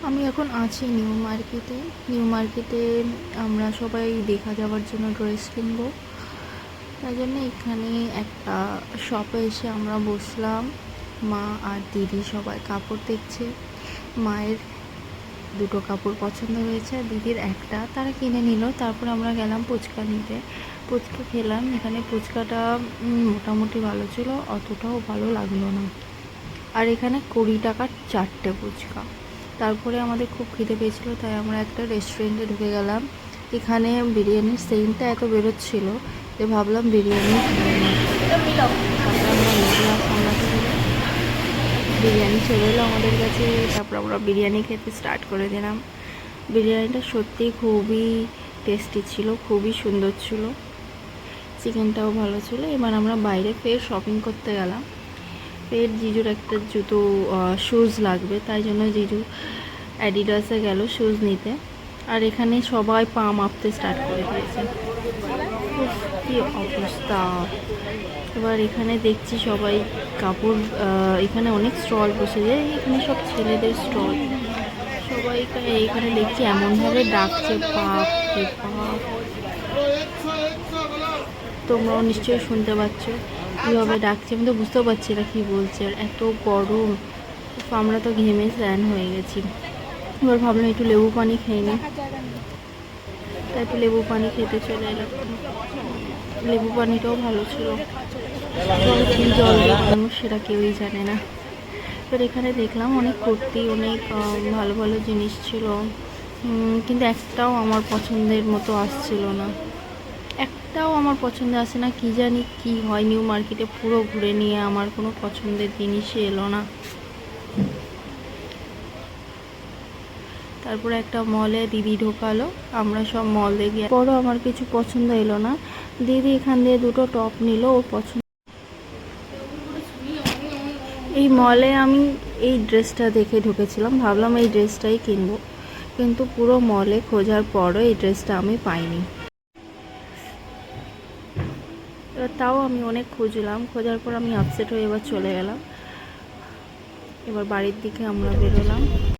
আমি এখন আছি নিউ মার্কেটে। নিউ মার্কেটে আমরা সবাই দেখা যাওয়ার জন্য ড্রেস কিনবো, তাই জন্য এখানে একটা শপে এসে আমরা বসলাম। মা আর দিদি সবাই কাপড় দেখছে। মায়ের দুটো কাপড় পছন্দ হয়েছে, দিদির একটা, তারা কিনে নিল। তারপর আমরা গেলাম ফুচকা নিতে। ফুচকা খেলাম। এখানে ফুচকাটা মোটামুটি ভালো ছিল, অতটাও ভালো লাগলো না। আর এখানে 20 টাকার 4টে ফুচকা। তারপরে আমাদের খুব খিদে পেয়েছিলো, তাই আমরা একটা রেস্টুরেন্টে ঢুকে গেলাম। এখানে বিরিয়ানির সেন্টটা এত বেরোচ্ছিল যে ভাবলাম বিরিয়ানি খেয়ে নিই। তারপরে আমরা মিডিয়া সামলাতে গেলে বিরিয়ানি চলে এলো আমাদের কাছে। তারপর আমরা বিরিয়ানি খেতে স্টার্ট করে দিলাম। বিরিয়ানিটা সত্যিই খুবই টেস্টি ছিল, খুবই সুন্দর ছিল, চিকেনটাও ভালো ছিল। এবার আমরা বাইরে ফের শপিং করতে গেলাম। ফের জিজুর একটা জুতো শুজ লাগবে, তাই জন্য জিজু অ্যাডিডাসে গেল শুজ নিতে। আর এখানে সবাই পা মাপতে স্টার্ট করে দিয়েছে। কি অবস্থা! এবার এখানে দেখছি সবাই কাপড়, এখানে অনেক স্টল বসে যায়, এখানে সব ছেলেদের স্টল। সবাই এখানে দেখছি এমনভাবে ডাকছে, বাপ রে বাপ! তোমরাও নিশ্চয়ই শুনতে পাচ্ছ কীভাবে ডাকছে। আমি তো বুঝতেও পারছি না কী বলছে, আর এত গরম। আমরা তো ঘেমে স্নান হয়ে গেছি। এবার ভাবলাম একটু লেবু পানি খেয়ে নিই, তাই একটু লেবু পানি খেতে চলে এলাম। লেবু পানিটাও ভালো ছিল, কী জল দিয়ে বানানো সেটা কেউই জানে না। এবার এখানে দেখলাম অনেক কুর্তি, অনেক ভালো ভালো জিনিস ছিল, কিন্তু একটাও আমার পছন্দের মতো আসছিল না। একটাও আমার পছন্দে আসে না, কি জানি কি হয়। নিউ মার্কেটে পুরো ঘুরে নিয়ে আমার কোনো পছন্দের জিনিসই এলো না। তারপরে একটা মলে দিদি ঢোকালো, আমরা সব মল দেখি। পরও আমার কিছু পছন্দ এলো না। দিদি এখান দিয়ে দুটো টপ নিল, ওর পছন্দ। এই মলে আমি এই ড্রেসটা দেখে ঢুকেছিলাম, ভাবলাম এই ড্রেসটাই কিনবো, কিন্তু পুরো মলে খোঁজার পরও এই ড্রেসটা আমি পাইনি। এবার তাও আমি অনেক খুঁজলাম, খোঁজার পর আমি আপসেট হয়ে এবার চলে গেলাম। এবার বাড়ির দিকে আমরা বেরোলাম।